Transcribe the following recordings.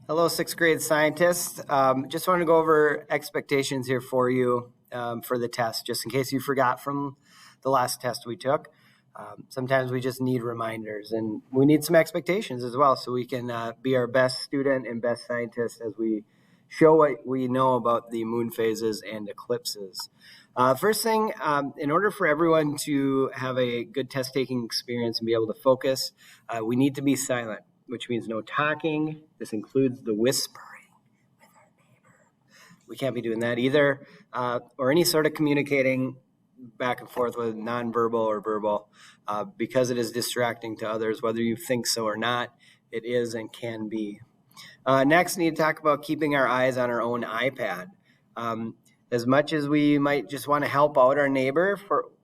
Hello, sixth grade scientists. Just want to go over expectations here for you for the test, just in case you forgot from the last test we took. Sometimes we just need reminders, and we need some expectations as well, so we can be our best student and best scientist as we show what we know about the moon phases and eclipses. First thing, in order for everyone to have a good test-taking experience and be able to focus, we need to be silent, which means no talking. This includes the whispering with our neighbor. We can't be doing that either, or any sort of communicating back and forth with nonverbal or verbal, because it is distracting to others, whether you think so or not. It is and can be. Next, we need to talk about keeping our eyes on our own iPad. As much as we might just want to help out our neighbor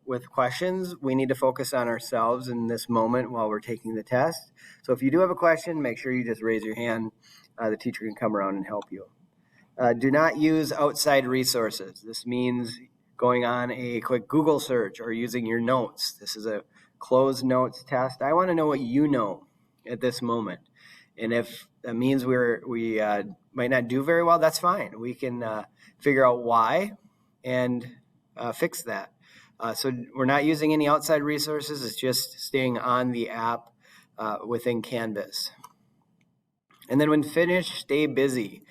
with questions, we need to focus on ourselves in this moment while we're taking the test. So if you do have a question, make sure you just raise your hand. The teacher can come around and help you. Do not use outside resources. This means going on a quick Google search or using your notes. This is a closed notes test. I want to know what you know at this moment. And if that means we might not do very well, that's fine. We can figure out why and fix that. So we're not using any outside resources. It's just staying on the app within Canvas. And then when finished, stay busy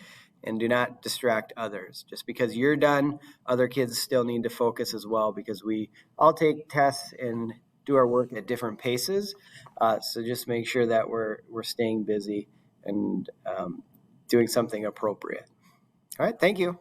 and do not distract others. Just because you're done, other kids still need to focus as well, because we all take tests and do our work at different paces. So just make sure that we're staying busy and doing something appropriate. All right, thank you.